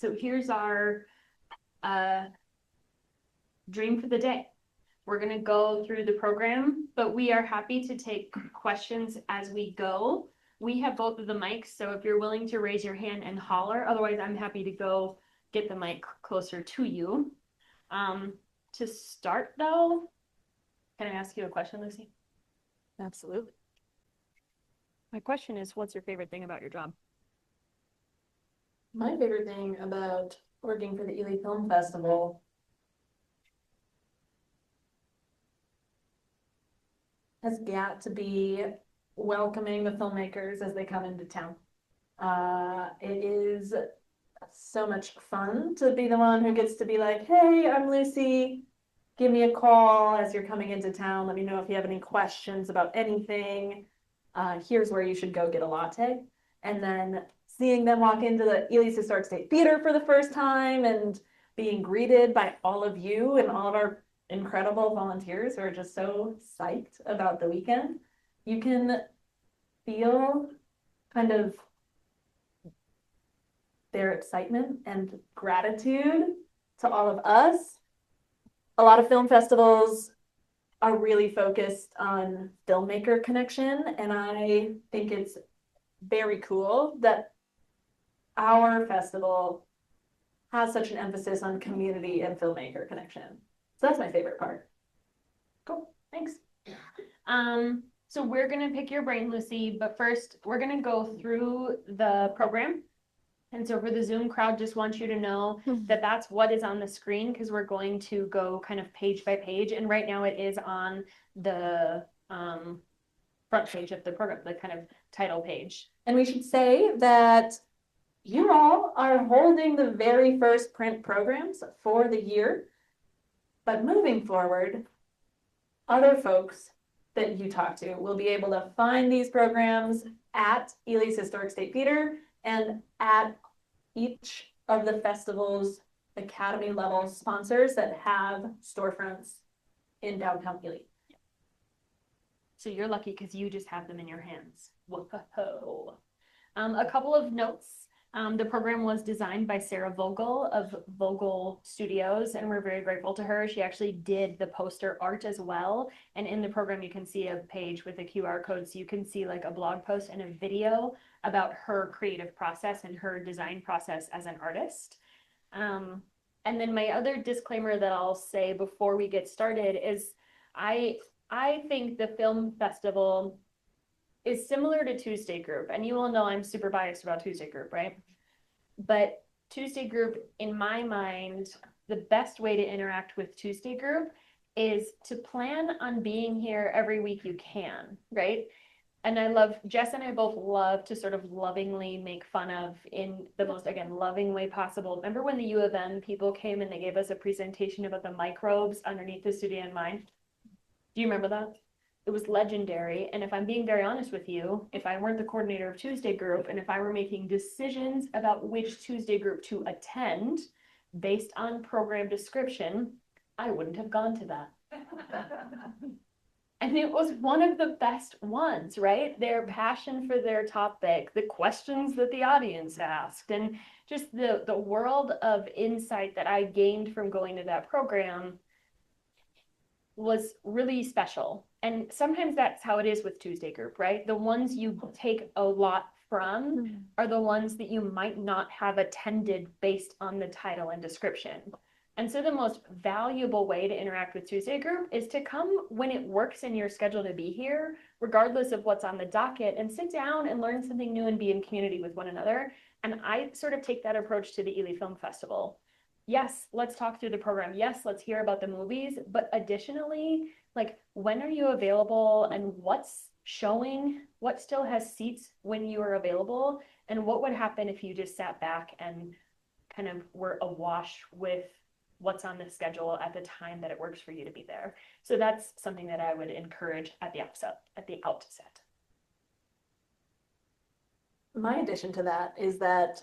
So here's our dream for the day. We're going to go through the program, but we are happy to take questions as we go. We have both of the mics, so if you're willing to raise your hand and holler, otherwise I'm happy to go get the mic closer to you. To start though, can I ask you a question, Lucy? Absolutely. My question is, what's your favorite thing about your job? My favorite thing about working for the Ely Film Festival has got to be welcoming the filmmakers as they come into town. It is so much fun to be the one who gets to be like, hey, I'm Lucy. Give me a call as you're coming into town. Let me know if you have any questions about anything. Here's where you should go get a latte. And then seeing them walk into the Ely Historic State Theater for the first time and being greeted by all of you and all of our incredible volunteers who are just so psyched about the weekend. You can feel kind of their excitement and gratitude to all of us. A lot of film festivals are really focused on filmmaker connection, and I think it's very cool that our festival has such an emphasis on community and filmmaker connection. So that's my favorite part. Cool, thanks. So we're gonna pick your brain, Lucy, but first we're gonna go through the program. And so for the Zoom crowd, just want you to know that that's what is on the screen, because we're going to go kind of page by page. And right now it is on the front page of the program, the kind of title page. And we should say that you all are holding the very first print programs for the year. But moving forward, other folks that you talk to will be able to find these programs at Ely's Historic State Theater and at each of the festival's academy level sponsors that have storefronts in downtown Ely. So you're lucky because you just have them in your hands. Whoa. A couple of notes. The program was designed by Sarah Vogel of Vogel Studios, and we're very grateful to her. She actually did the poster art as well. And in the program, you can see a page with a QR code, so you can see like a blog post and a video about her creative process and her design process as an artist. And then my other disclaimer that I'll say before we get started is I think the film festival is similar to Tuesday Group, and you all know I'm super biased about Tuesday Group, right? But Tuesday Group, in my mind, the best way to interact with Tuesday Group is to plan on being here every week you can, right? And Jess and I both love to sort of lovingly make fun of, in the most, again, loving way possible. Remember when the U of M people came and they gave us a presentation about the microbes underneath the studio in mine? Do you remember that? It was legendary. And if I'm being very honest with you, if I weren't the coordinator of Tuesday Group and if I were making decisions about which Tuesday Group to attend based on program description, I wouldn't have gone to that. And it was one of the best ones, right? Their passion for their topic, the questions that the audience asked, and just the world of insight that I gained from going to that program was really special. And sometimes that's how it is with Tuesday Group, right? The ones you take a lot from are the ones that you might not have attended based on the title and description. And so the most valuable way to interact with Tuesday Group is to come when it works in your schedule to be here, regardless of what's on the docket, and sit down and learn something new and be in community with one another. And I sort of take that approach to the Ely Film Festival. Yes, let's talk through the program. Yes, let's hear about the movies. But additionally, like, when are you available and what's showing? What still has seats when you are available? And what would happen if you just sat back and kind of were awash with what's on the schedule at the time that it works for you to be there? So that's something that I would encourage at the outset. My addition to that is that,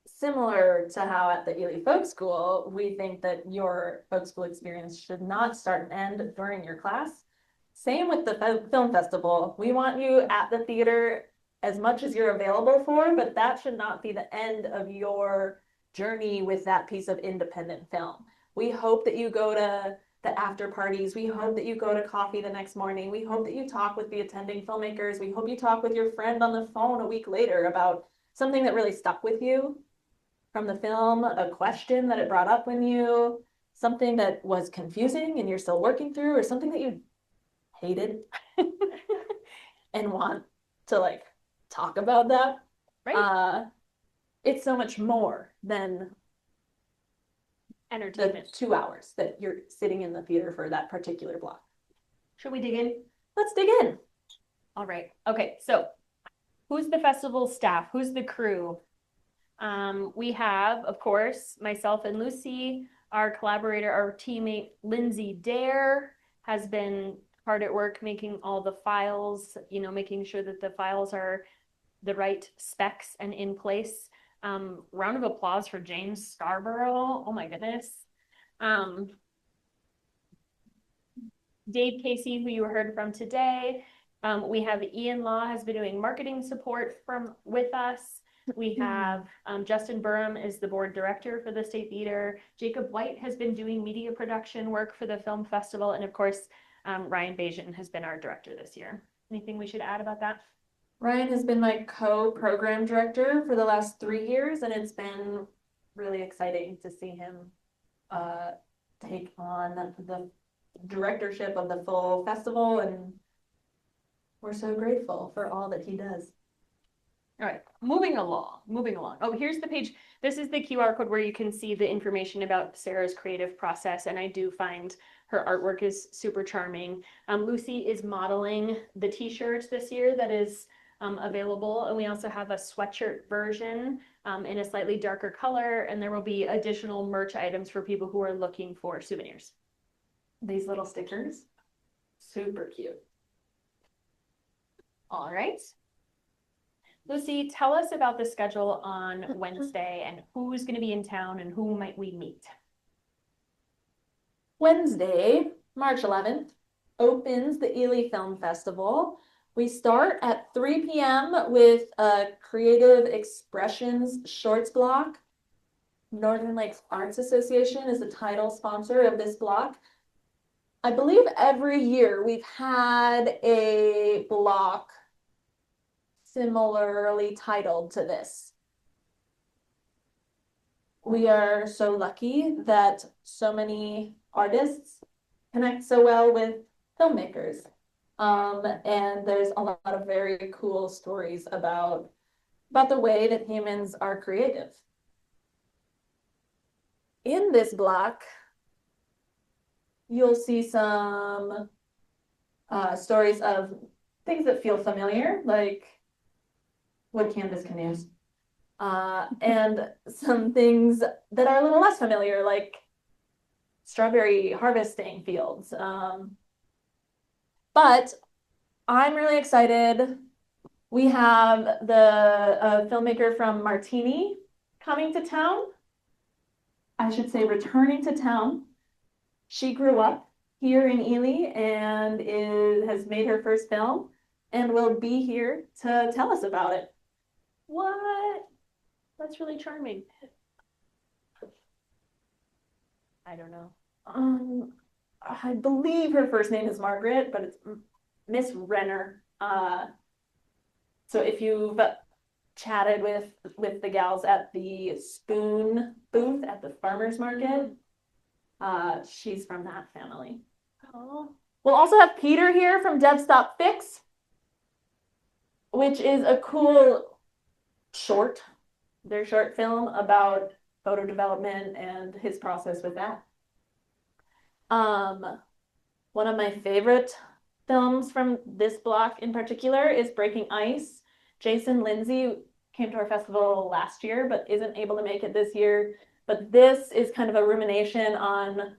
similar to how at the Ely Folk School, we think that your folk school experience should not start and end during your class. Same with the film festival. We want you at the theater as much as you're available for, but that should not be the end of your journey with that piece of independent film. We hope that you go to the after parties. We hope that you go to coffee the next morning. We hope that you talk with the attending filmmakers. We hope you talk with your friend on the phone a week later about something that really stuck with you from the film, a question that it brought up in you, something that was confusing and you're still working through, or something that you hated and want to like talk about that. Right. It's so much more than the Entertainment. 2 hours that you're sitting in the theater for that particular block. Should we dig in? Let's dig in. All right. Okay. So who's the festival staff? Who's the crew? We have, of course, myself and Lucy, our collaborator, our teammate, Lindsay Dare, has been hard at work making all the files, making sure that the files are the right specs and in place. Round of applause for James Scarborough. Oh my goodness. Dave Casey, who you heard from today. We have Ian Law has been doing marketing support with us. We have Justin Burham is the board director for the State Theater. Jacob White has been doing media production work for the film festival. And of course, Ryan Bajan has been our director this year. Anything we should add about that? Ryan has been my co-program director for the last 3 years, and it's been really exciting to see him take on the directorship of the full festival, and we're so grateful for all that he does. All right, moving along. Oh, here's the page. This is the QR code where you can see the information about Sarah's creative process, and I do find her artwork is super charming. Lucy is modeling the t-shirt this year that is available, and we also have a sweatshirt version in a slightly darker color, and there will be additional merch items for people who are looking for souvenirs. These little stickers, super cute. All right. Lucy, tell us about the schedule on Wednesday and who's going to be in town and who might we meet? Wednesday, March 11th, opens the Ely Film Festival. We start at 3 p.m. with a Creative Expressions Shorts block. Northern Lakes Arts Association is the title sponsor of this block. I believe every year we've had a block similarly titled to this. We are so lucky that so many artists connect so well with filmmakers. And there's a lot of very cool stories about the way that humans are creative. In this block, you'll see some stories of things that feel familiar, like wood canvas canoes, and some things that are a little less familiar, like strawberry harvesting fields. But I'm really excited. We have the filmmaker from Martini coming to town. I should say returning to town. She grew up here in Ely and has made her first film and will be here to tell us about it. What? That's really charming. I don't know. I believe her first name is Margaret, but it's Miss Renner. So if you've chatted with the gals at the spoon booth at the farmer's market, she's from that family. Oh. We'll also have Peter here from Dev Stop Fix, which is a cool their short film about photo development and his process with that. One of my favorite films from this block in particular is Breaking Ice. Jason Lindsay came to our festival last year, but isn't able to make it this year. But this is kind of a rumination on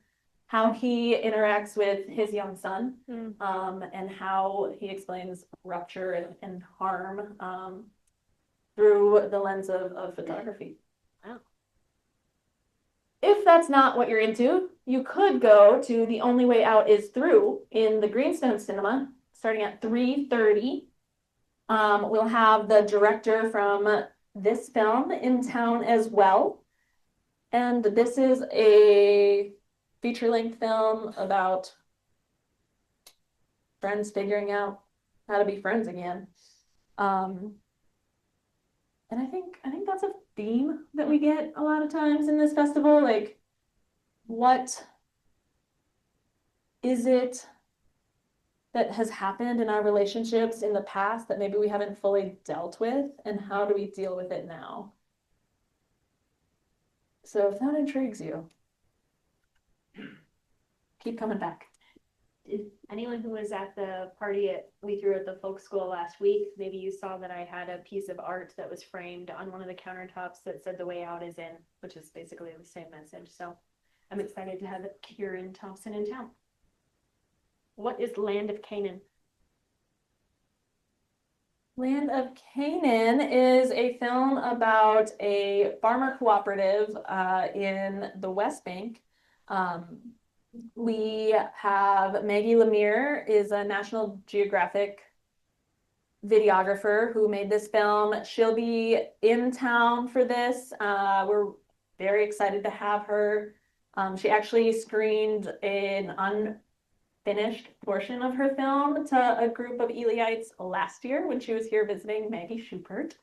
how he interacts with his young son, and how he explains rupture and harm through the lens of photography. Wow. If that's not what you're into, you could go to The Only Way Out Is Through in the Greenstone Cinema, starting at 3:30. We'll have the director from this film in town as well. And this is a feature-length film about friends figuring out how to be friends again. And I think that's a theme that we get a lot of times in this festival. Like, what is it that has happened in our relationships in the past that maybe we haven't fully dealt with, and how do we deal with it now? So if that intrigues you, keep coming back. Did anyone who was at the party we threw at the folk school last week, maybe you saw that I had a piece of art that was framed on one of the countertops that said "The way out is in," which is basically the same message. So I'm excited to have Kieran Thompson in town. What is Land of Canaan? Land of Canaan is a film about a farmer cooperative in the West Bank. We have Maggie Lemire is a National Geographic videographer who made this film. She'll be in town for this. We're very excited to have her. She actually screened an unfinished portion of her film to a group of Elyites last year when she was here visiting Maggie Schubert.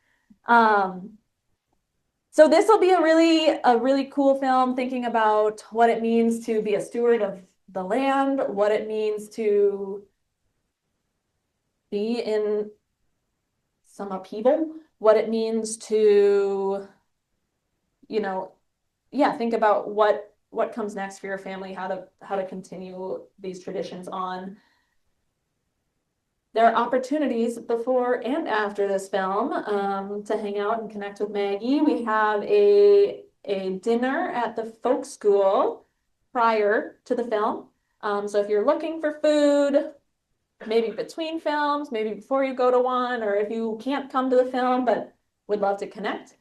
So this will be a really cool film thinking about what it means to be a steward of the land, what it means to be in some upheaval, what it means to, think about what comes next for your family, how to continue these traditions on. There are opportunities before and after this film to hang out and connect with Maggie. We have a dinner at the folk school prior to the film. So if you're looking for food, maybe between films, maybe before you go to one, or if you can't come to the film but would love to connect,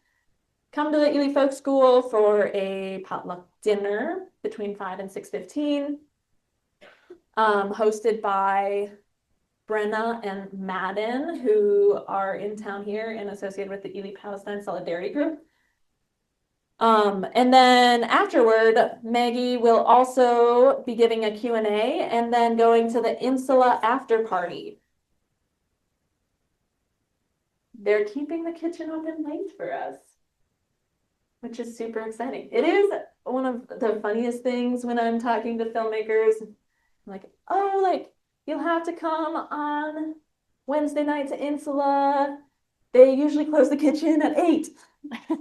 come to the Ely Folk School for a potluck dinner between 5 and 6:15, hosted by Brenna and Madden, who are in town here and associated with the Ely Palestine Solidarity Group. And then afterward, Maggie will also be giving a Q&A and then going to the Insula after party. They're keeping the kitchen open late for us, which is super exciting. It is one of the funniest things when I'm talking to filmmakers. I'm like, oh, like, you'll have to come on Wednesday night to Insula. They usually close the kitchen at 8.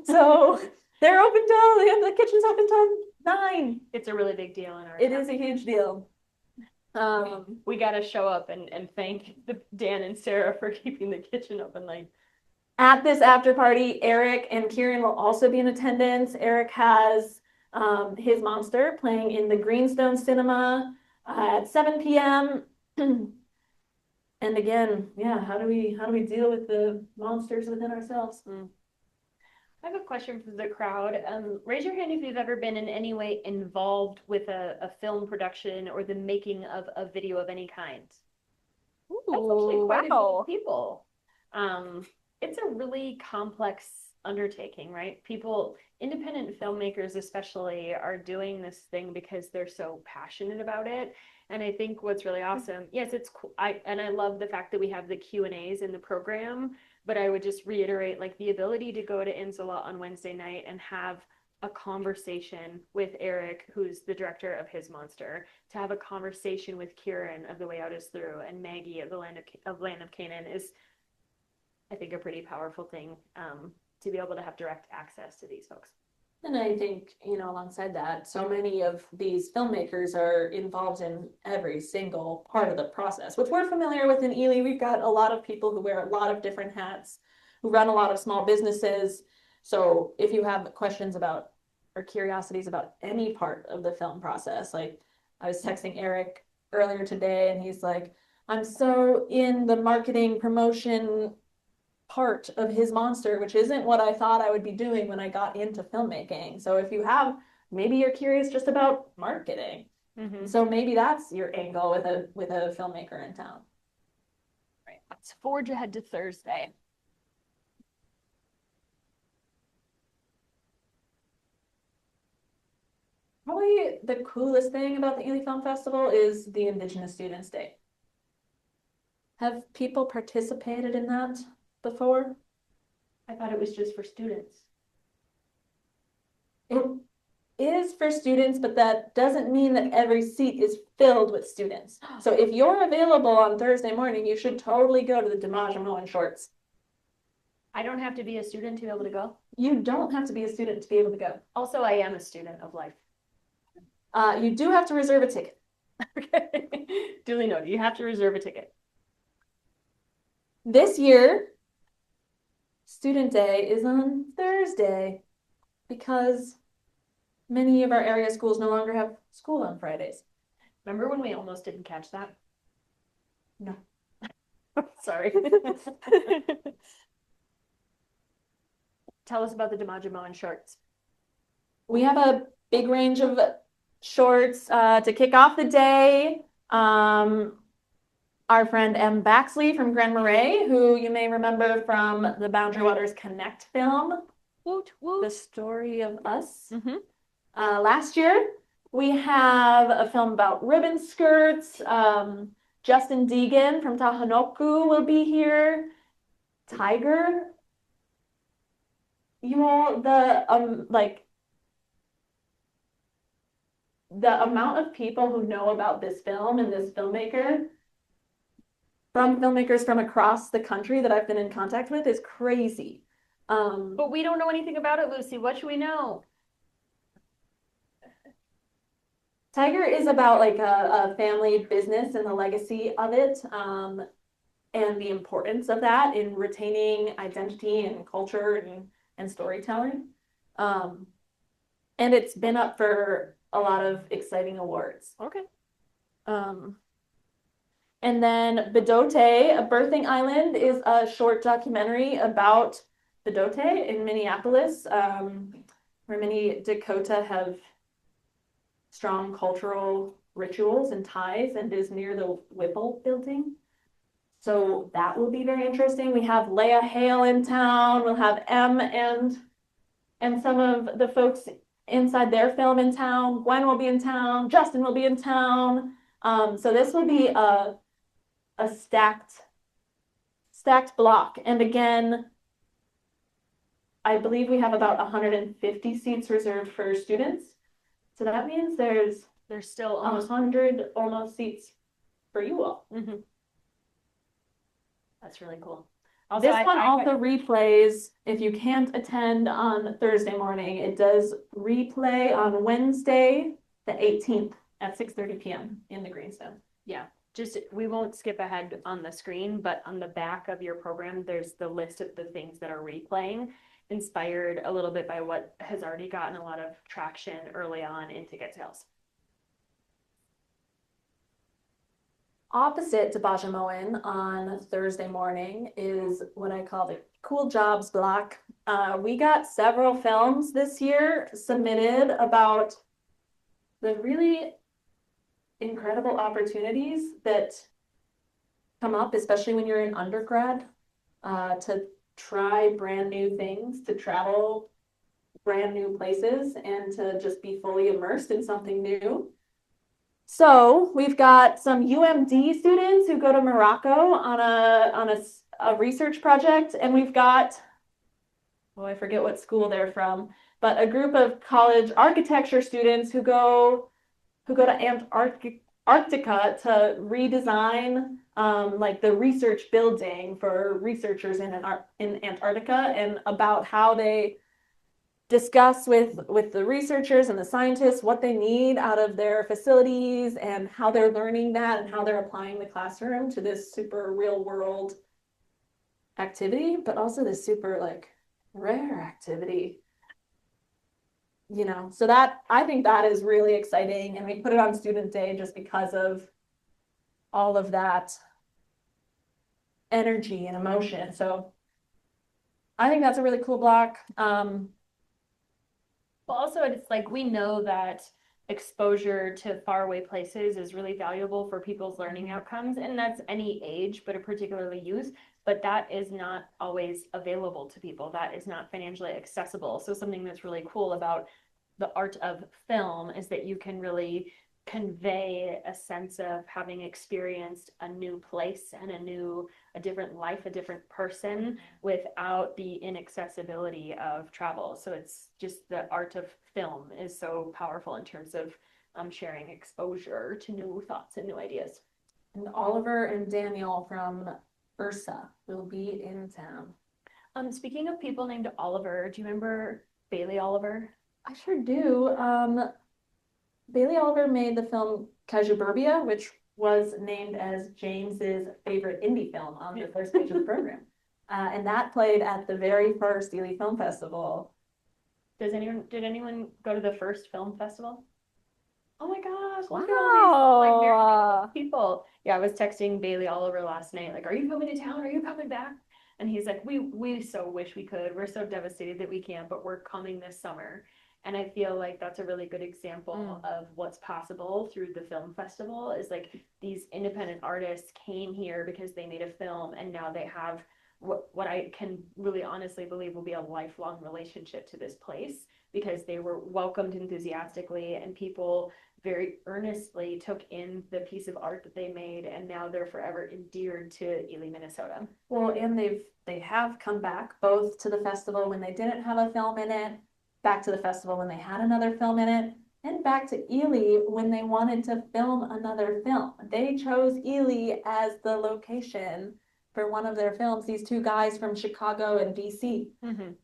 So they're open till the kitchen's open till 9. It's a really big deal in our It town. is a huge deal. We got to show up and thank Dan and Sarah for keeping the kitchen open late. At this after party, Eric and Kieran will also be in attendance. Eric has his monster playing in the Greenstone Cinema at 7 p.m. And again, yeah, how do we deal with the monsters within ourselves? I have a question for the crowd. Raise your hand if you've ever been in any way involved with a film production or the making of a video of any kind. Ooh, That's actually quite wow. a few people. It's a really complex undertaking, right? Independent filmmakers especially, are doing this thing because they're so passionate about it. And I think what's really awesome, yes, it's cool. I love the fact that we have the Q&As in the program, but I would just reiterate, like, the ability to go to Insula on Wednesday night and have a conversation with Eric, who's the director of His Monster, to have a conversation with Kieran of The Way Out Is Through and Maggie of the Land of Canaan is, I think, a pretty powerful thing to be able to have direct access to these folks. And I think, alongside that, so many of these filmmakers are involved in every single part of the process, which we're familiar with in Ely. We've got a lot of people who wear a lot of different hats, who run a lot of small businesses. So if you have questions about or curiosities about any part of the film process, like I was texting Eric earlier today and he's like, I'm so in the marketing promotion part of His Monster, which isn't what I thought I would be doing when I got into filmmaking. So if you have, maybe you're curious just about marketing. So maybe that's your angle with a filmmaker in town. Right. Let's forge ahead to Thursday. Probably the coolest thing about the Ely Film Festival is the Indigenous Students Day. Have people participated in that before? I thought it was just for students. It is for students, but that doesn't mean that every seat is filled with students. So if you're available on Thursday morning, you should totally go to the DiMaggio and Shorts. I don't have to be a student to be able to go. You don't have to be a student to be able to go. Also, I am a student of life. You do have to reserve a ticket. Okay. Duly noted. You have to reserve a ticket. This year, Student Day is on Thursday because many of our area schools no longer have school on Fridays. Remember when we almost didn't catch that? No. Sorry. Tell us about the DiMaggio and Shorts. We have a big range of shorts to kick off the day. Our friend M. Baxley from Grand Marais, who you may remember from the Boundary Waters Connect film, Woot, woot. The Story of Us. Mm-hmm. Last year, we have a film about ribbon skirts. Justin Deegan from Tahanoku will be here. Tiger. You know, the amount of people who know about this film and this filmmaker from filmmakers from across the country that I've been in contact with is crazy. But we don't know anything about it, Lucy. What should we know? Tiger is about like a family business and the legacy of it, and the importance of that in retaining identity and culture and storytelling. And it's been up for a lot of exciting awards. Okay. And then Bidote, A Birthing Island, is a short documentary about Bidote in Minneapolis, where many Dakota have strong cultural rituals and ties and is near the Whipple building. So that will be very interesting. We have Leah Hale in town. We'll have M and some of the folks inside their film in town. Gwen will be in town. Justin will be in town. So this will be a stacked block. And again, I believe we have about 150 seats reserved for students. So that means there's still almost 100 almost seats for you all. Mm-hmm. That's really cool. Also, this one also replays if you can't attend on Thursday morning. It does replay on Wednesday, the 18th at 6:30 p.m. in the Greenstone. Yeah, just we won't skip ahead on the screen, but on the back of your program, there's the list of the things that are replaying, inspired a little bit by what has already gotten a lot of traction early on in ticket sales. Opposite to Bajamoen on Thursday morning is what I call the Cool Jobs block. We got several films this year submitted about the really incredible opportunities that come up, especially when you're in undergrad, to try brand new things, to travel brand new places, and to just be fully immersed in something new. So we've got some UMD students who go to Morocco on a research project, and we've got, oh, I forget what school they're from, but a group of college architecture students who go to Antarctica to redesign like the research building for researchers in Antarctica, and about how they discuss with the researchers and the scientists what they need out of their facilities and how they're learning that and how they're applying the classroom to this super real world activity, but also this super like rare activity. You know, so that I think that is really exciting, and we put it on Student Day just because of all of that energy and emotion. So I think that's a really cool block. Well, also it's like we know that exposure to faraway places is really valuable for people's learning outcomes, and that's any age, but particularly youth. But that is not always available to people. That is not financially accessible. So something that's really cool about the art of film is that you can really convey a sense of having experienced a new place and a different life, a different person without the inaccessibility of travel. So it's just the art of film is so powerful in terms of sharing exposure to new thoughts and new ideas. And Oliver and Daniel from Ursa will be in town. Speaking of people named Oliver, do you remember Bailey Oliver? I sure do. Bailey Oliver made the film Cajuburbia, which was named as James's favorite indie film on the first page of the program. And that played at the very first Ely Film Festival. Did anyone go to the first film festival? Oh my gosh, look at Wow. all these people. Yeah, I was texting Bailey Oliver last night, like, are you coming to town? Are you coming back? And he's like, we so wish we could. We're so devastated that we can't, but we're coming this summer. And I feel like that's a really good example of what's possible through the film festival is like these independent artists came here because they made a film and now they have what I can really honestly believe will be a lifelong relationship to this place because they were welcomed enthusiastically and people very earnestly took in the piece of art that they made and now they're forever endeared to Ely, Minnesota. Well, and they have come back both to the festival when they didn't have a film in it, back to the festival when they had another film in it, and back to Ely when they wanted to film another film. They chose Ely as the location for one of their films, these two guys from Chicago and DC.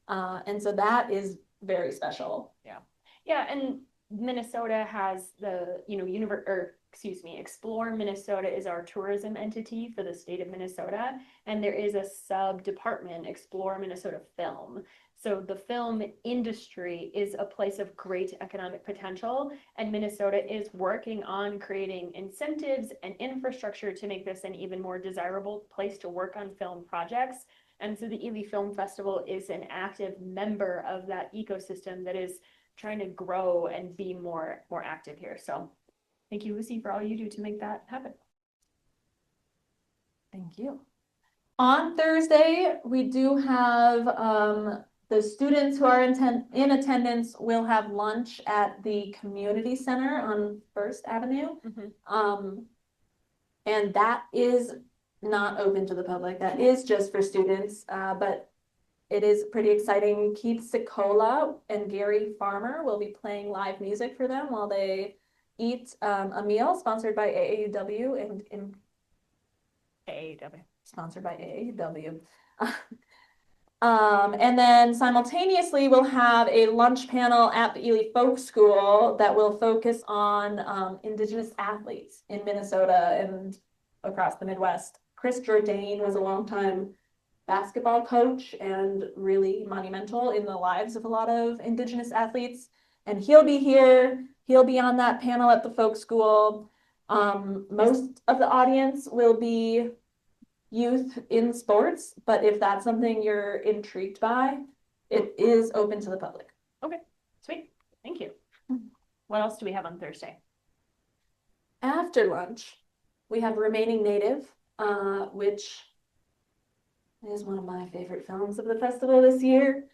And so that is very special. Yeah, and Minnesota has the, Explore Minnesota is our tourism entity for the state of Minnesota, and there is a sub-department, Explore Minnesota Film. So the film industry is a place of great economic potential, and Minnesota is working on creating incentives and infrastructure to make this an even more desirable place to work on film projects. And so the Ely Film Festival is an active member of that ecosystem that is trying to grow and be more active here. So thank you, Lucy, for all you do to make that happen. Thank you. On Thursday, we do have the students who are in attendance will have lunch at the community center on First Avenue. And that is not open to the public. That is just for students, but it is pretty exciting. Keith Sicola and Gary Farmer will be playing live music for them while they eat a meal sponsored by AAUW and AAUW. Sponsored by AAUW. And then simultaneously, we'll have a lunch panel at the Ely Folk School that will focus on Indigenous athletes in Minnesota and across the Midwest. Chris Jourdain was a longtime basketball coach and really monumental in the lives of a lot of Indigenous athletes. And he'll be here. He'll be on that panel at the Folk School. Most of the audience will be youth in sports, but if that's something you're intrigued by, it is open to the public. Okay, sweet. Thank you. What else do we have on Thursday? After lunch, we have Remaining Native, which is one of my favorite films of the festival this year.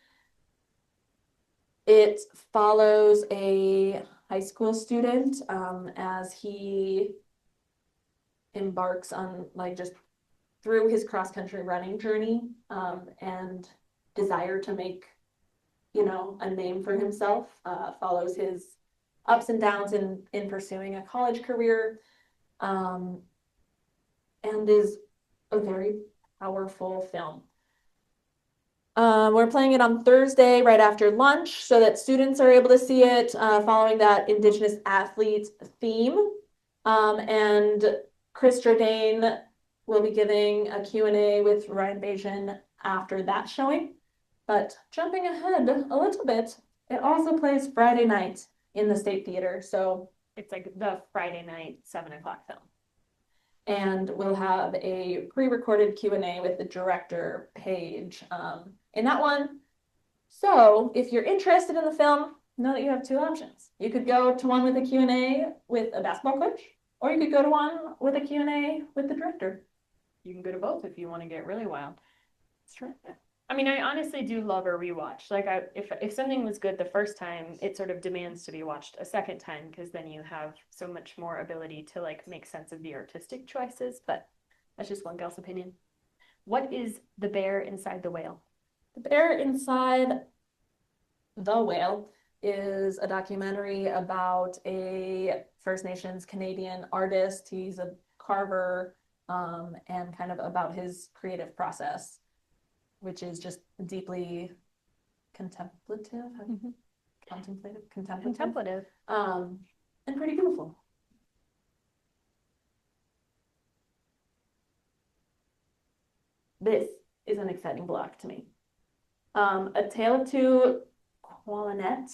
It follows a high school student as he embarks on just through his cross-country running journey and desire to make, a name for himself, follows his ups and downs in pursuing a college career, and is a very powerful film. We're playing it on Thursday right after lunch so that students are able to see it following that Indigenous athlete theme. And Chris Jourdain will be giving a Q&A with Ryan Bajan after that showing. But jumping ahead a little bit, it also plays Friday night in the State Theater. So it's like the Friday night 7:00 film. And we'll have a pre-recorded Q&A with the director, Paige, in that one. So if you're interested in the film, know that you have two options. You could go to one with a Q&A with a basketball coach, or you could go to one with a Q&A with the director. You can go to both if you want to get really wild. That's true. I mean, I honestly do love a rewatch. Like, if something was good the first time, it sort of demands to be watched a second time because then you have so much more ability to like make sense of the artistic choices. But that's just one gal's opinion. What is the bear inside the whale? The Bear Inside the Whale is a documentary about a First Nations Canadian artist. He's a carver, and kind of about his creative process, which is just deeply contemplative, Contemplative. and pretty beautiful. This is an exciting block to me. A Tale of Two Qualinet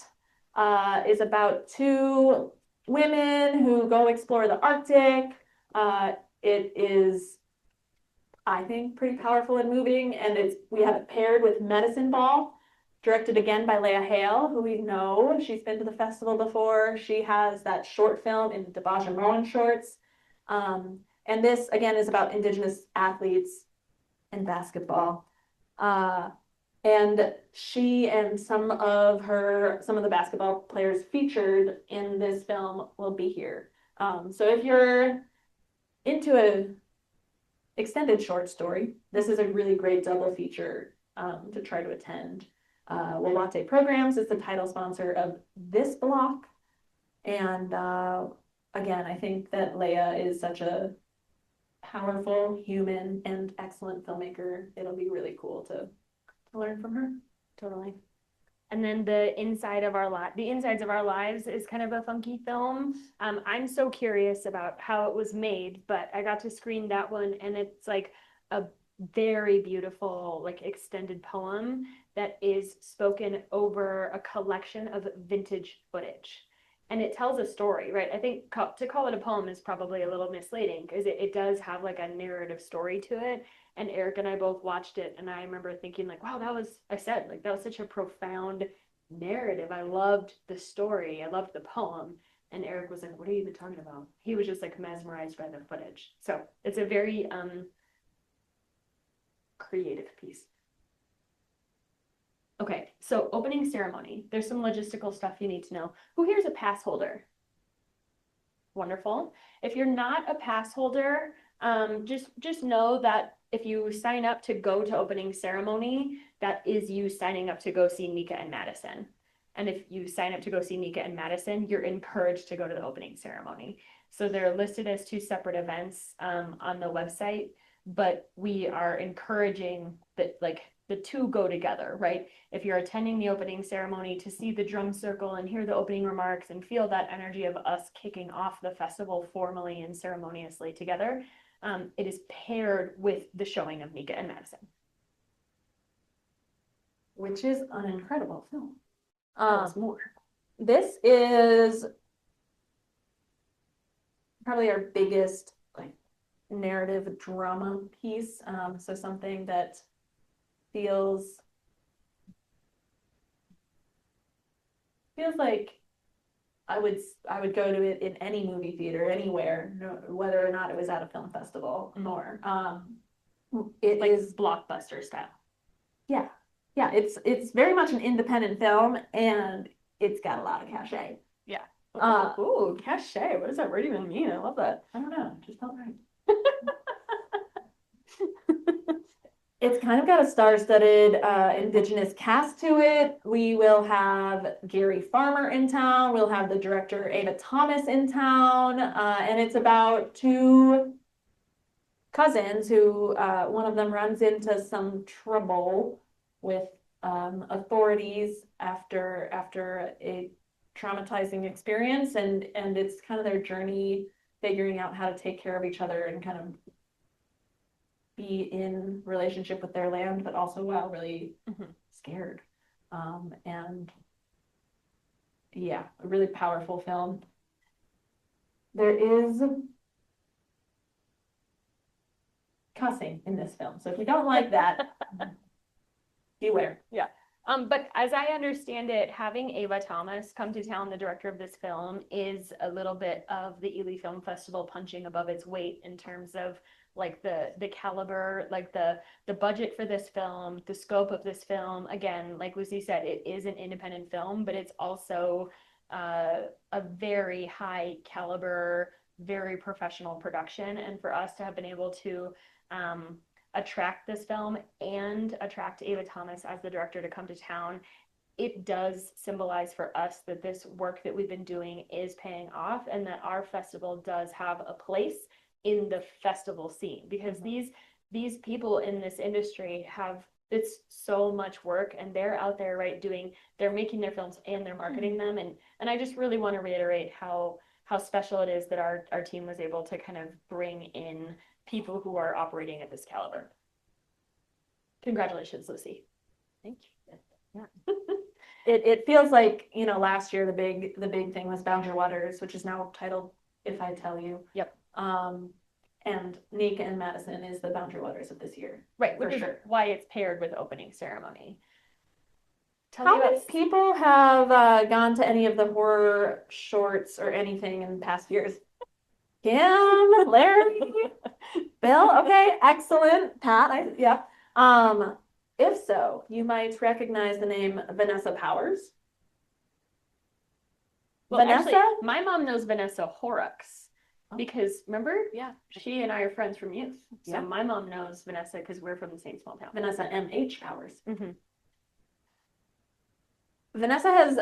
is about two women who go explore the Arctic. It is, I think, pretty powerful and moving, and we have it paired with Medicine Ball, directed again by Leah Hale, who we know. She's been to the festival before. She has that short film in the Debaja Moen shorts. And this, again, is about Indigenous athletes and basketball. And she and some of the basketball players featured in this film will be here. So if you're into a extended short story, this is a really great double feature to try to attend. Wawate Programs is the title sponsor of this block. And again, I think that Leah is such a powerful, human, and excellent filmmaker. It'll be really cool to learn from her. Totally. And then the insides of our lives is kind of a funky film. I'm so curious about how it was made, but I got to screen that one, and it's like a very beautiful, like extended poem that is spoken over a collection of vintage footage. And it tells a story, right? I think to call it a poem is probably a little misleading because it does have like a narrative story to it. And Eric and I both watched it, and I remember thinking like, wow, that was such a profound narrative. I loved the story. I loved the poem. And Eric was like, what are you even talking about? He was just like mesmerized by the footage. So it's a very creative piece. Okay, so opening ceremony. There's some logistical stuff you need to know. Who here's a pass holder? Wonderful. If you're not a pass holder, just know that if you sign up to go to opening ceremony, that is you signing up to go see Mika and Madison. And if you sign up to go see Mika and Madison, you're encouraged to go to the opening ceremony. So they're listed as two separate events on the website, but we are encouraging that like the two go together, right? If you're attending the opening ceremony to see the drum circle and hear the opening remarks and feel that energy of us kicking off the festival formally and ceremoniously together, it is paired with the showing of Mika and Madison. Which is an incredible film. Tell us more. This is probably our biggest like narrative drama piece. So something that feels like I would go to it in any movie theater anywhere, whether or not it was at a film festival or it like is blockbuster style. Yeah. It's very much an independent film, and it's got a lot of cachet. Yeah. Ooh, cachet. What does that word even mean? I love that. I don't know, just felt right. It's kind of got a star-studded Indigenous cast to it. We will have Gary Farmer in town. We'll have the director Ava Thomas in town. And it's about two cousins who one of them runs into some trouble with authorities after a traumatizing experience. And it's kind of their journey figuring out how to take care of each other and kind of be in relationship with their land, but also while really scared. And yeah, a really powerful film. There is cussing in this film, so if you don't like that, beware. Yeah. But as I understand it, having Ava Thomas come to town, the director of this film, is a little bit of the Ely Film Festival punching above its weight in terms of like the caliber, like the budget for this film, the scope of this film. Again, like Lucy said, it is an independent film, but it's also a very high caliber, very professional production. And for us to have been able to attract this film and attract Ava Thomas as the director to come to town, it does symbolize for us that this work that we've been doing is paying off and that our festival does have a place in the festival scene, because these people in this industry have, it's so much work, and they're out there, right, they're making their films and they're marketing them. And I just really want to reiterate how special it is that our team was able to kind of bring in people who are operating at this caliber. Congratulations, Lucy. Thank you. Yeah. It feels like, you know, last year the big thing was Boundary Waters, which is now titled If I Tell You. Yep. And Nika and Madison is the Boundary Waters of this year. Right, which is why it's paired with opening ceremony. How many people have gone to any of the horror shorts or anything in past years? Kim, Larry, Bill. Okay, excellent. Pat, yeah. If so, you might recognize the name Vanessa Powers. Well, Vanessa? Actually, my mom knows Vanessa Horrocks because remember? Yeah. She and I are friends from youth. So yeah. My mom knows Vanessa because we're from the same small town. Vanessa M.H. Powers. Mm-hmm. Vanessa has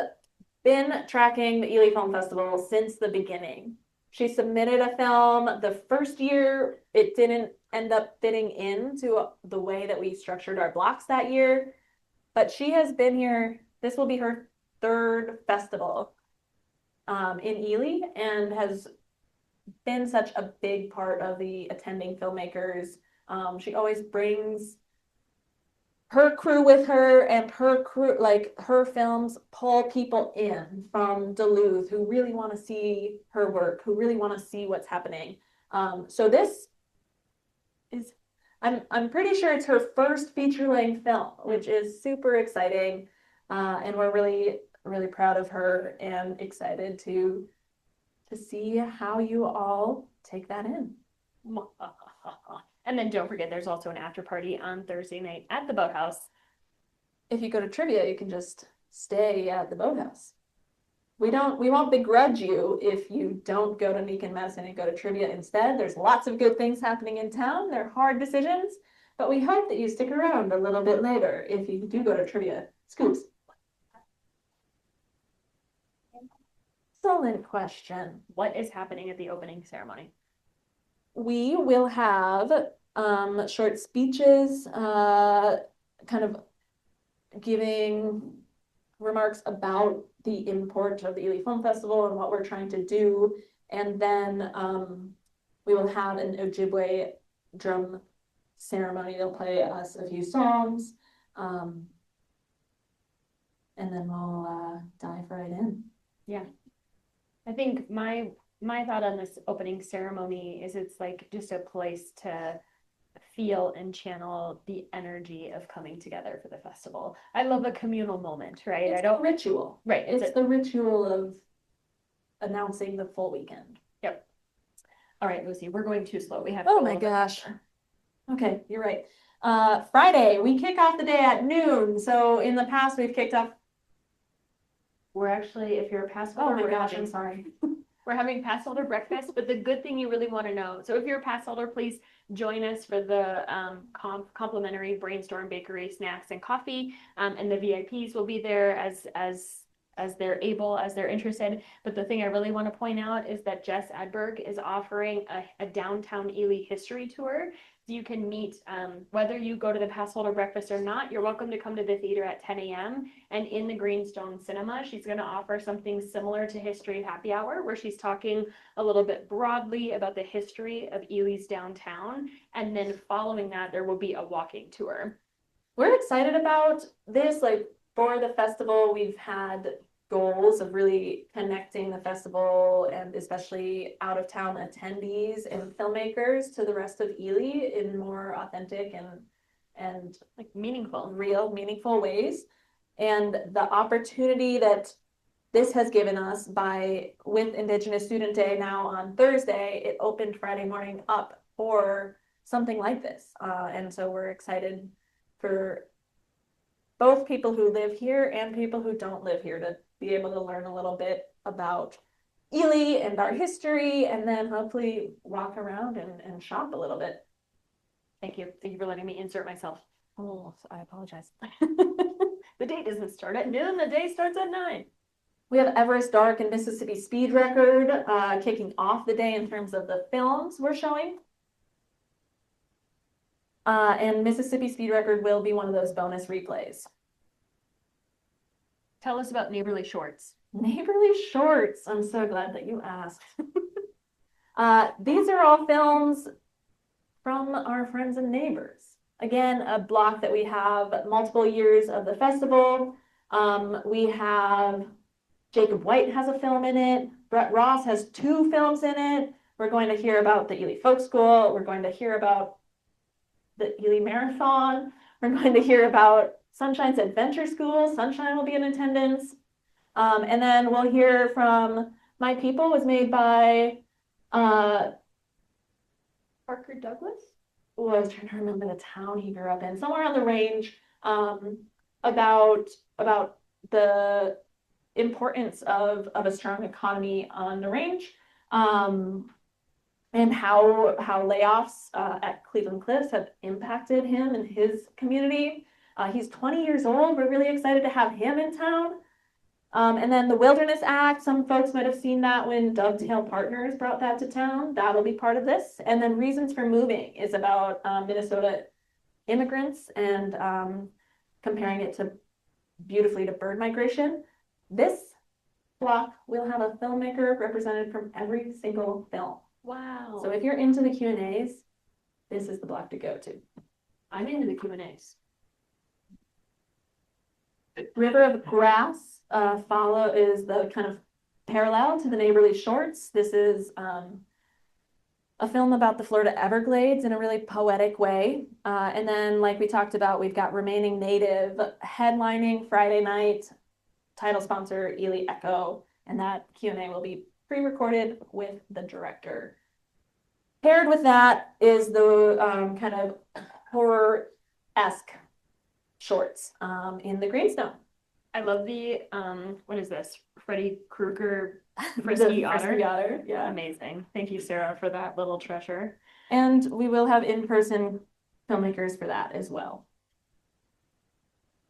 been tracking the Ely Film Festival since the beginning. She submitted a film. The first year, it didn't end up fitting into the way that we structured our blocks that year. But she has been here. This will be her third festival in Ely, and has been such a big part of the attending filmmakers. She always brings her crew with her, and her crew, like her films pull people in from Duluth who really want to see her work, who really want to see what's happening. So this is, I'm pretty sure it's her first feature-length film, which is super exciting. And we're really, really proud of her and excited to see how you all take that in. And then don't forget, there's also an after party on Thursday night at the Boathouse. If you go to trivia, you can just stay at the Boathouse. We won't begrudge you if you don't go to Nika and Madison and go to trivia instead. There's lots of good things happening in town. They're hard decisions, but we hope that you stick around a little bit later if you do go to trivia. Scoops. Excellent question. What is happening at the opening ceremony? We will have short speeches, kind of giving remarks about the import of the Ely Film Festival and what we're trying to do. And then we will have an Ojibwe drum ceremony. They'll play us a few songs. And then we'll dive right in. Yeah. I think my thought on this opening ceremony is it's like just a place to feel and channel the energy of coming together for the festival. I love a communal moment, right? It's a ritual. Right. It's the ritual of announcing the full weekend. Yep. All right, Lucy, we're going too slow. We have. Oh my gosh. Okay, you're right. Friday, we kick off the day at noon. So in the past, we've kicked off. We're actually, if you're a pass holder, oh my gosh, I'm sorry. We're having pass holder breakfast, but the good thing you really want to know. So if you're a pass holder, please join us for the complimentary Brainstorm Bakery snacks and coffee. And the VIPs will be there as they're able, as they're interested. But the thing I really want to point out is that Jess Adberg is offering a downtown Ely history tour. So you can meet, whether you go to the pass holder breakfast or not, you're welcome to come to the theater at 10 a.m. And in the Greenstone Cinema, she's going to offer something similar to History Happy Hour, where she's talking a little bit broadly about the history of Ely's downtown. And then following that, there will be a walking tour. We're excited about this. Like, for the festival, we've had goals of really connecting the festival and especially out of town attendees and filmmakers to the rest of Ely in more authentic and like meaningful ways. And the opportunity that this has given us with Indigenous Student Day now on Thursday, it opened Friday morning up for something like this. And so we're excited for both people who live here and people who don't live here to be able to learn a little bit about Ely and our history, and then hopefully walk around and shop a little bit. Thank you. Thank you for letting me insert myself. Oh, I apologize. The day doesn't start at noon, the day starts at 9. We have Everest Dark and Mississippi Speed Record kicking off the day in terms of the films we're showing. And Mississippi Speed Record will be one of those bonus replays. Tell us about Neighborly Shorts. Neighborly Shorts. I'm so glad that you asked. These are all films from our friends and neighbors. Again, a block that we have multiple years of the festival. We have Jacob White has a film in it. Brett Ross has 2 films in it. We're going to hear about the Ely Folk School. We're going to hear about the Ely Marathon. We're going to hear about Sunshine's Adventure School. Sunshine will be in attendance. And then we'll hear from My People was made by Parker Douglas. Oh, I was trying to remember the town he grew up in, somewhere on the range, about the importance of a strong economy on the range, and how layoffs at Cleveland Cliffs have impacted him and his community. He's 20 years old. We're really excited to have him in town. And then the Wilderness Act, some folks might have seen that when Dovetail Partners brought that to town. That'll be part of this. And then Reasons for Moving is about Minnesota immigrants and comparing it to beautifully to bird migration. This block will have a filmmaker represented from every single film. Wow. So if you're into the Q&As, this is the block to go to. I'm into the Q&As. River of Grass is the kind of parallel to the Neighborly Shorts. This is a film about the Florida Everglades in a really poetic way. And then, like we talked about, we've got Remaining Native headlining Friday night, title sponsor Ely Echo, and that Q&A will be pre-recorded with the director. Paired with that is the kind of horror-esque shorts in the Greenstone. I love the, what is this? Freddy Krueger Frisky Otter. Frisky Otter, yeah. Amazing. Thank you, Sarah, for that little treasure. And we will have in-person filmmakers for that as well.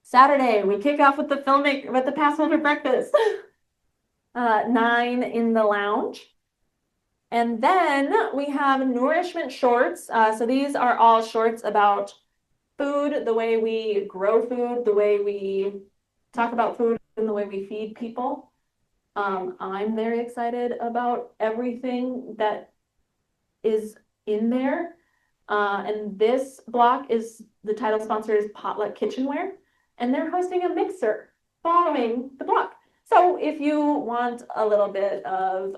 Saturday, we kick off with the Passholder breakfast. 9 in the lounge. And then we have nourishment shorts. So these are all shorts about food, the way we grow food, the way we talk about food, and the way we feed people. I'm very excited about everything that is in there. And this block is, the title sponsor is Potluck Kitchenware, and they're hosting a mixer following the block. So if you want a little bit of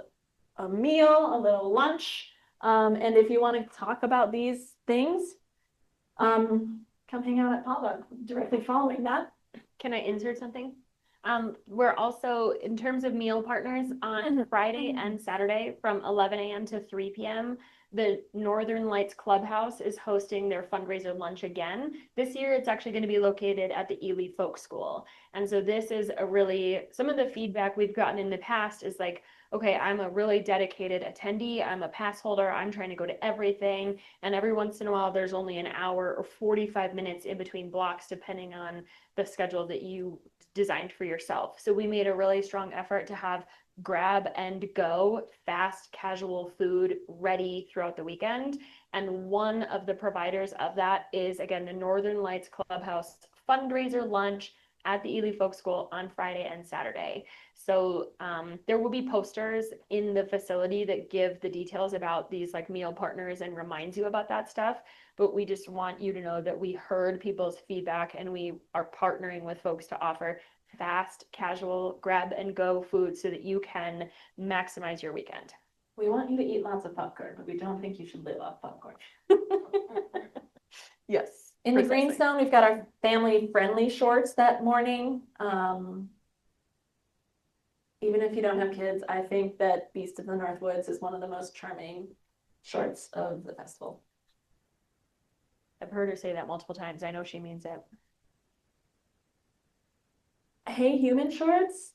a meal, a little lunch, and if you want to talk about these things, come hang out at Potluck directly following that. Can I insert something? We're also, in terms of meal partners, on Friday and Saturday from 11 a.m. to 3 p.m., the Northern Lights Clubhouse is hosting their fundraiser lunch again. This year, it's actually going to be located at the Ely Folk School. And so this is some of the feedback we've gotten in the past is like, okay, I'm a really dedicated attendee. I'm a pass holder. I'm trying to go to everything. And every once in a while, there's only an hour or 45 minutes in between blocks, depending on the schedule that you designed for yourself. So we made a really strong effort to have grab and go fast casual food ready throughout the weekend. And one of the providers of that is, again, the Northern Lights Clubhouse fundraiser lunch at the Ely Folk School on Friday and Saturday. So there will be posters in the facility that give the details about these like meal partners and reminds you about that stuff. But we just want you to know that we heard people's feedback and we are partnering with folks to offer fast, casual, grab and go food so that you can maximize your weekend. We want you to eat lots of popcorn, but we don't think you should live off popcorn. Yes. In the Greenstone, we've got our family-friendly shorts that morning. Even if you don't have kids, I think that Beast of the North Woods is one of the most charming shorts of the festival. I've heard her say that multiple times. I know she means it. Hey Human shorts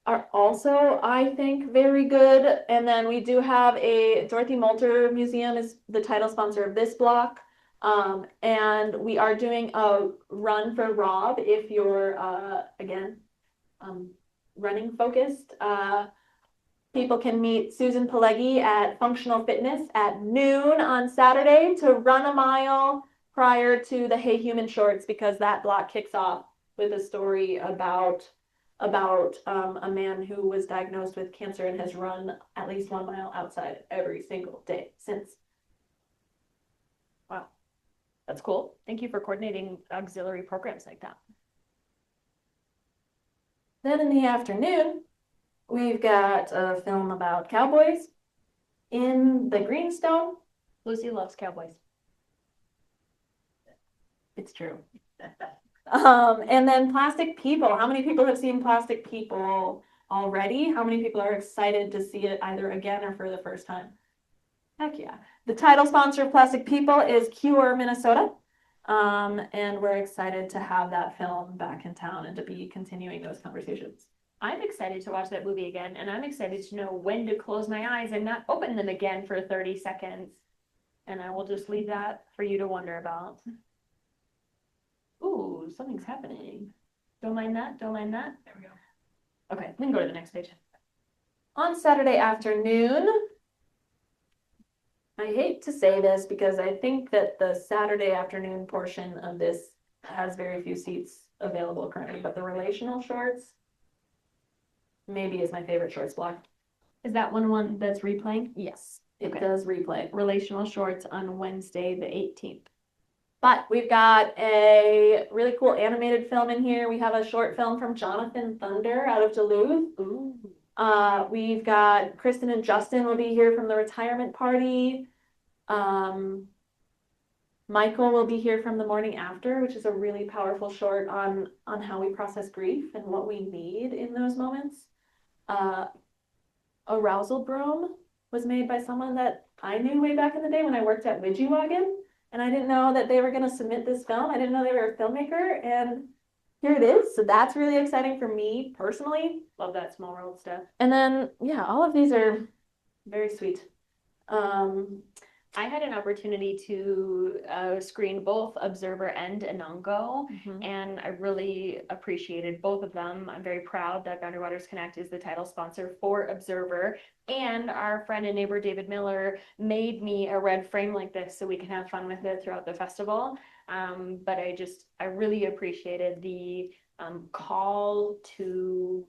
are also, I think, very good. And then we do have Dorothy Molter Museum is the title sponsor of this block. And we are doing a run for Rob if you're, again, running focused. People can meet Susan Pileggi at Functional Fitness at noon on Saturday to run a mile prior to the Hey Human shorts, because that block kicks off with a story about a man who was diagnosed with cancer and has run at least 1 mile outside every single day since. Wow, that's cool. Thank you for coordinating auxiliary programs like that. Then in the afternoon, we've got a film about cowboys in the Greenstone. Lucy loves cowboys. It's true. And then Plastic People. How many people have seen Plastic People already? How many people are excited to see it either again or for the first time? Heck yeah. The title sponsor of Plastic People is Cure, Minnesota. And we're excited to have that film back in town and to be continuing those conversations. I'm excited to watch that movie again, and I'm excited to know when to close my eyes and not open them again for 30 seconds. And I will just leave that for you to wonder about. Ooh, something's happening. Don't mind that, don't mind that. There we go. Okay, we can go to the next page. On Saturday afternoon, I hate to say this because I think that the Saturday afternoon portion of this has very few seats available currently, but the relational shorts maybe is my favorite shorts block. Is that one that's replaying? Yes, it Okay. does replay. Relational shorts on Wednesday, the 18th. But we've got a really cool animated film in here. We have a short film from Jonathan Thunder out of Duluth. Ooh. We've got Kristen and Justin will be here from the retirement party. Michael will be here from The Morning After, which is a really powerful short on how we process grief and what we need in those moments. Arousal Broom was made by someone that I knew way back in the day when I worked at Widgiewagon, and I didn't know that they were going to submit this film. I didn't know they were a filmmaker, and here it is. So that's really exciting for me personally. Love that small world stuff. And then, yeah, all of these are very sweet. I had an opportunity to screen both Observer and Anongo, and I really appreciated both of them. I'm very proud that Boundary Waters Connect is the title sponsor for Observer, and our friend and neighbor David Miller made me a red frame like this so we can have fun with it throughout the festival. But I really appreciated the call to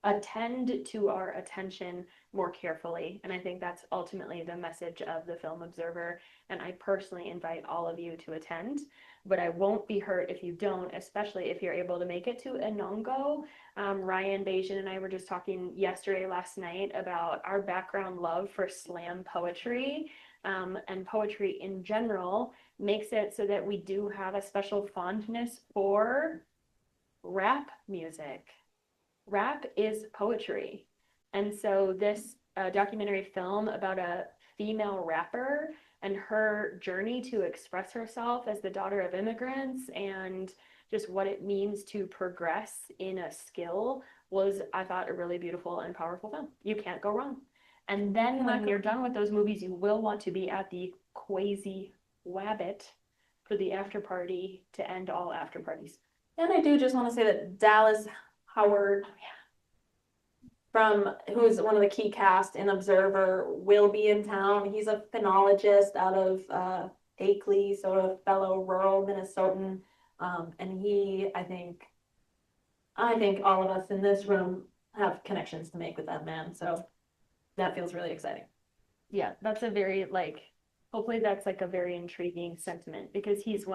attend to our attention more carefully. And I think that's ultimately the message of the Film Observer. And I personally invite all of you to attend, but I won't be hurt if you don't, especially if you're able to make it to Anongo. Ryan Bajan and I were just talking last night about our background love for slam poetry, and poetry in general makes it so that we do have a special fondness for rap music. Rap is poetry. And so this documentary film about a female rapper and her journey to express herself as the daughter of immigrants and just what it means to progress in a skill was, I thought, a really beautiful and powerful film. You can't go wrong. And then when you're done with those movies, you will want to be at the Quasi Wabbit for the after party to end all after parties. And I do just want to say that Dallas Howard, who is one of the key cast in Observer, will be in town. He's a phenologist out of Akeley, so a fellow rural Minnesotan. And I think all of us in this room have connections to make with that man. So that feels really exciting. Yeah, that's a very hopefully that's a very intriguing sentiment, because he's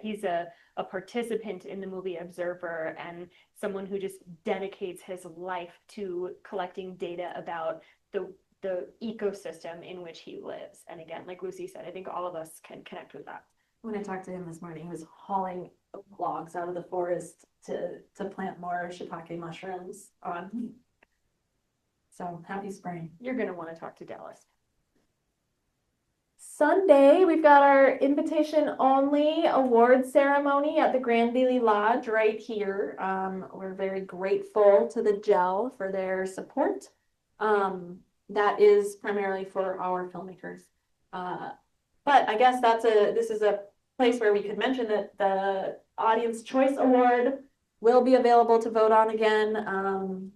he's a participant in the movie Observer and someone who just dedicates his life to collecting data about the ecosystem in which he lives. And again, like Lucy said, I think all of us can connect with that. When I talked to him this morning, he was hauling logs out of the forest to plant more shiitake mushrooms on. So happy spring. You're going to want to talk to Dallas. Sunday, we've got our invitation only award ceremony at the Grand Bailey Lodge right here. We're very grateful to the Gel for their support. That is primarily for our filmmakers. But I guess this is a place where we could mention that the Audience Choice Award will be available to vote on again.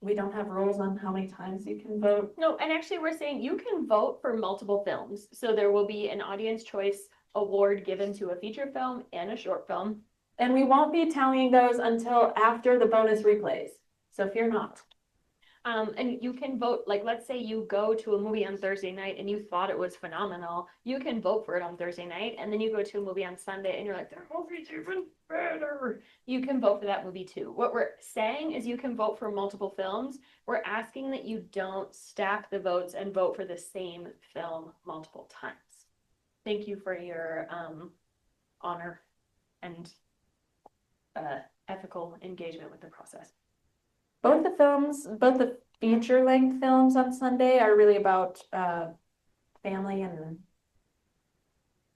We don't have rules on how many times you can vote. No, and actually we're saying you can vote for multiple films. So there will be an Audience Choice Award given to a feature film and a short film. And we won't be tallying those until after the bonus replays. So fear not. And you can vote, like, let's say you go to a movie on Thursday night and you thought it was phenomenal. You can vote for it on Thursday night, and then you go to a movie on Sunday and you're like, that movie's even better. You can vote for that movie too. What we're saying is you can vote for multiple films. We're asking that you don't stack the votes and vote for the same film multiple times. Thank you for your honor and ethical engagement with the process. Both the feature-length films on Sunday are really about family and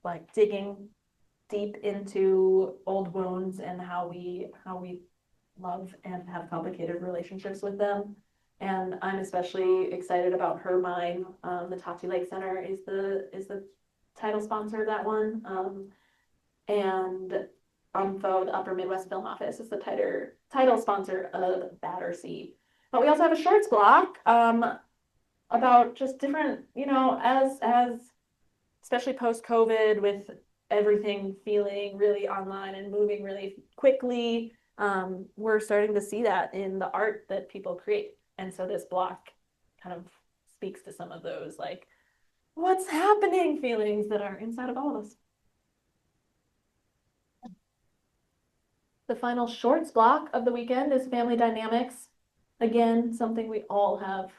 like digging deep into old wounds and how we love and have complicated relationships with them. And I'm especially excited about Her Mine. The Tati Lake Center is the title sponsor of that one. And UMFO, the Upper Midwest Film Office, is the title sponsor of Battersea. But we also have a shorts block about just different, as especially post-COVID with everything feeling really online and moving really quickly, we're starting to see that in the art that people create. And so this block kind of speaks to some of those, like, what's happening feelings that are inside of all of us. The final shorts block of the weekend is Family Dynamics. Again, something we all have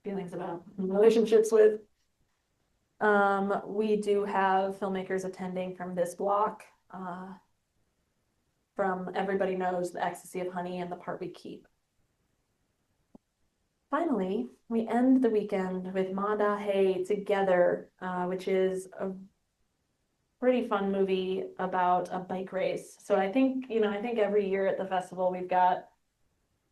feelings about, relationships with. We do have filmmakers attending from this block. From Everybody Knows, The Ecstasy of Honey, and The Part We Keep. Finally, we end the weekend with Ma Da Hey Together, which is a pretty fun movie about a bike race. So I think every year at the festival we've got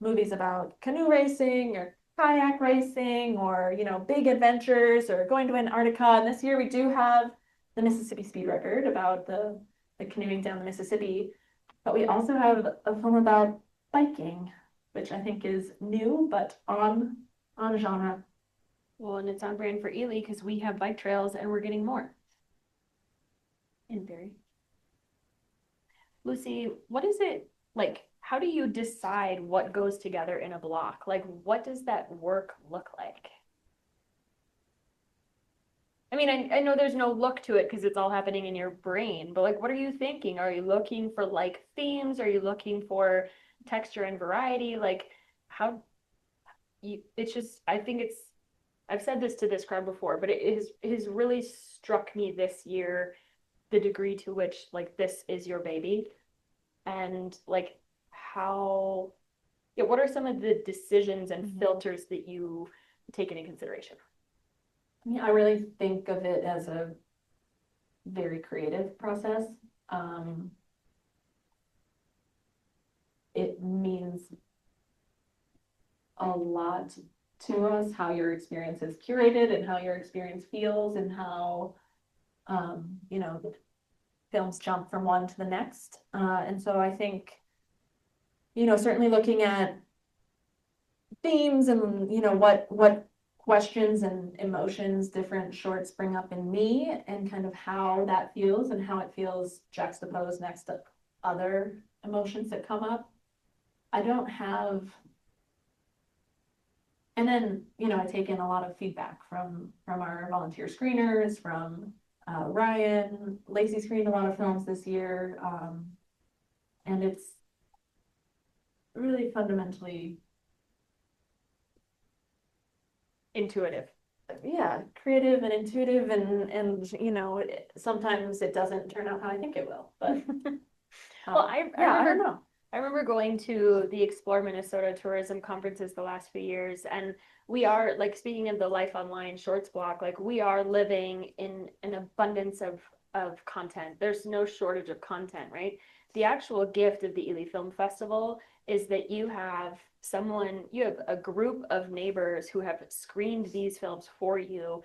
movies about canoe racing or kayak racing or, big adventures or going to Antarctica. And this year we do have the Mississippi Speed Record about the canoeing down the Mississippi. But we also have a film about biking, which I think is new, but on genre. Well, and it's on brand for Ely because we have bike trails and we're getting more. In theory. Lucy, what is it like? How do you decide what goes together in a block? Like, what does that work look like? I mean, I know there's no look to it because it's all happening in your brain, but like, what are you thinking? Are you looking for like themes? Are you looking for texture and variety? Like, it's just, I've said this to this crowd before, but it has really struck me this year the degree to which like this is your baby and like what are some of the decisions and filters that you take into consideration? Yeah, I really think of it as a very creative process. It means a lot to us how your experience is curated and how your experience feels and how the films jump from one to the next. And so I think, certainly looking at themes and, what questions and emotions different shorts bring up in me and kind of how that feels and how it feels juxtaposed next to other emotions that come up. I don't have, and then, I take in a lot of feedback from our volunteer screeners, from Ryan. Lacey screened a lot of films this year, and it's really fundamentally intuitive. Yeah, creative and intuitive, and sometimes it doesn't turn out how I think it will, but well, I don't remember know. I remember going to the Explore Minnesota tourism conferences the last few years, and we are like speaking of the Life Online Shorts block, like we are living in an abundance of content. There's no shortage of content, right? The actual gift of the Ely Film Festival is that you have a group of neighbors who have screened these films for you,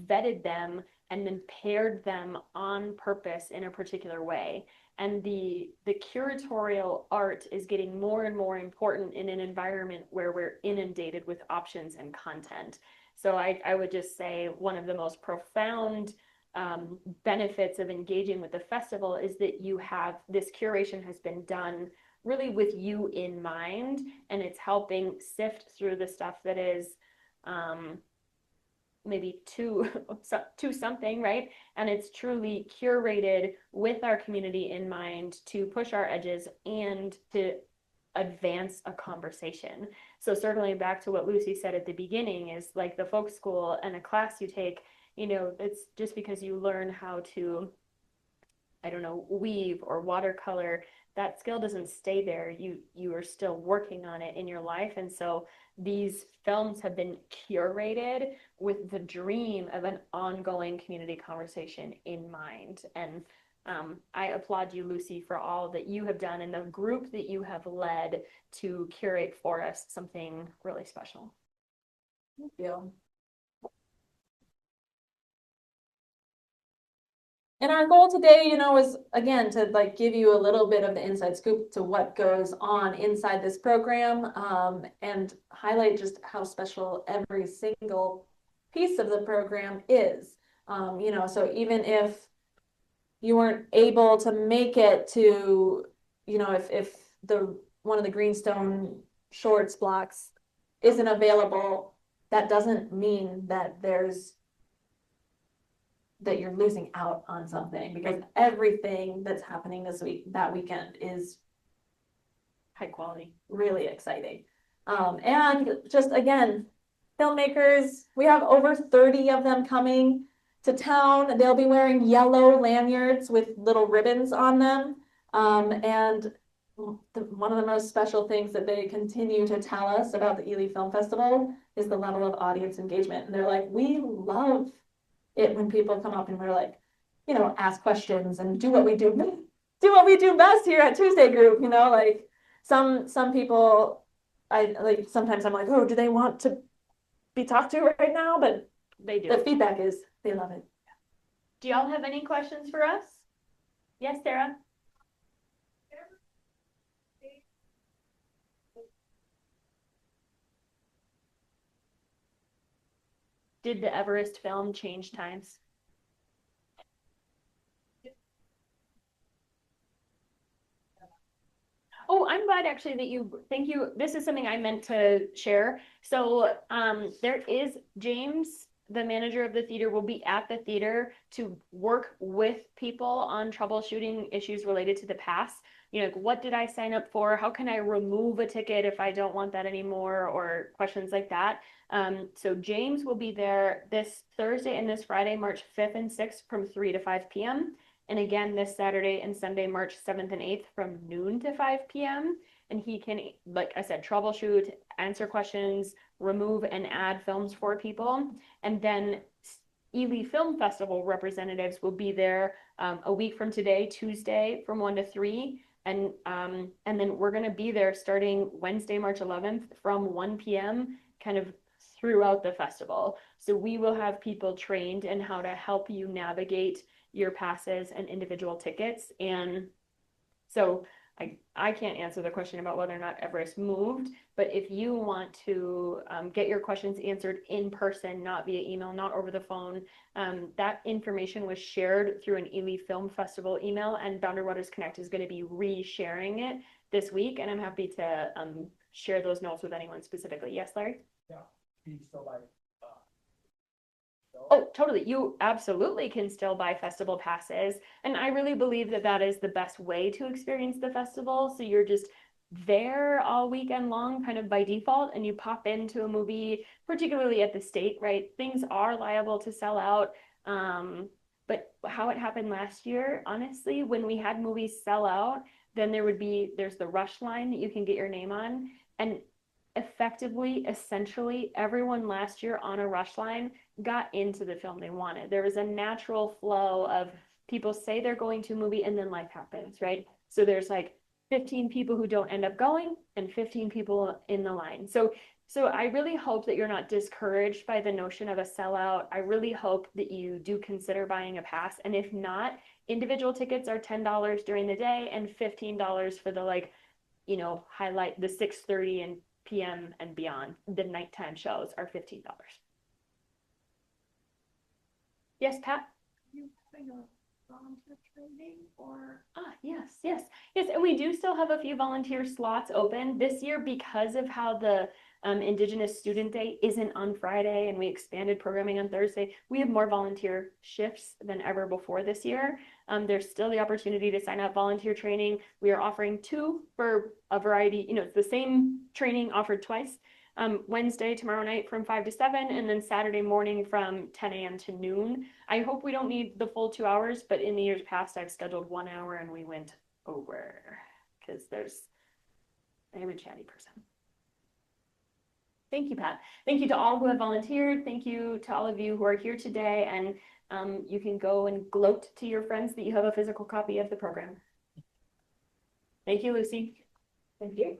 vetted them, and then paired them on purpose in a particular way. And the curatorial art is getting more and more important in an environment where we're inundated with options and content. So I would just say one of the most profound benefits of engaging with the festival is that you have this curation has been done really with you in mind, and it's helping sift through the stuff that is maybe to something, right? And it's truly curated with our community in mind to push our edges and to advance a conversation. So certainly back to what Lucy said at the beginning is like the folk school and a class you take, it's just because you learn how to, I don't know, weave or watercolor, that skill doesn't stay there. You are still working on it in your life. And so these films have been curated with the dream of an ongoing community conversation in mind. And I applaud you, Lucy, for all that you have done and the group that you have led to curate for us something really special. Thank you. And our goal today, is again to like give you a little bit of the inside scoop to what goes on inside this program, and highlight just how special every single piece of the program is. So even if you weren't able to make it to, if the one of the Greenstone Shorts blocks isn't available, that doesn't mean that you're losing out on something, because everything that's happening that weekend is high quality, really exciting. And just again, filmmakers, we have over 30 of them coming to town. They'll be wearing yellow lanyards with little ribbons on them. And one of the most special things that they continue to tell us about the Ely Film Festival is the level of audience engagement. And they're like, we love it when people come up and we're like, ask questions and do what we do best here at Tuesday Group. Like some people, I like sometimes I'm like, oh, do they want to be talked to right now? But they do. The feedback is they love it. Do y'all have any questions for us? Yes, Sarah. Did the Everest film change times? Oh, I'm glad actually thank you. This is something I meant to share. So there is James, the manager of the theater, will be at the theater to work with people on troubleshooting issues related to the pass. Like what did I sign up for? How can I remove a ticket if I don't want that anymore? Or questions like that. So James will be there this Thursday and this Friday, March 5th and 6th from 3 to 5 p.m. And again, this Saturday and Sunday, March 7th and 8th from noon to 5 p.m. And he can, like I said, troubleshoot, answer questions, remove and add films for people. And then Ely Film Festival representatives will be there a week from today, Tuesday from 1 to 3. And then we're going to be there starting Wednesday, March 11th from 1 p.m. kind of throughout the festival. So we will have people trained in how to help you navigate your passes and individual tickets. And so I can't answer the question about whether or not Everest moved, but if you want to get your questions answered in person, not via email, not over the phone, that information was shared through an Ely Film Festival email, and Boundary Waters Connect is going to be re-sharing it this week, and I'm happy to share those notes with anyone specifically. Yes, Larry? Yeah, you still like Oh, totally. You absolutely can still buy festival passes. And I really believe that that is the best way to experience the festival. So you're just there all weekend long, kind of by default, and you pop into a movie, particularly at the state, right? Things are liable to sell out. But how it happened last year, honestly, when we had movies sell out, Then there's the rush line that you can get your name on. And effectively, essentially, everyone last year on a rush line got into the film they wanted. There was a natural flow of people say they're going to a movie and then life happens, right? So there's like 15 people who don't end up going and 15 people in the line. So I really hope that you're not discouraged by the notion of a sellout. I really hope that you do consider buying a pass. And if not, individual tickets are $10 during the day and $15 for the highlight the 6:30 and PM and beyond. The nighttime shows are $15. Yes, Pat? You having a volunteer training or? Yes. And we do still have a few volunteer slots open this year because of how the Indigenous Student Day isn't on Friday and we expanded programming on Thursday. We have more volunteer shifts than ever before this year. There's still the opportunity to sign up volunteer training. We are offering 2 for a variety, it's the same training offered twice. Wednesday, tomorrow night from 5 to 7, and then Saturday morning from 10 a.m. to noon. I hope we don't need the full 2 hours, but in the years past, I've scheduled 1 hour and we went over because I'm a chatty person. Thank you, Pat. Thank you to all who have volunteered. Thank you to all of you who are here today. And you can go and gloat to your friends that you have a physical copy of the program. Thank you, Lucy. Thank you.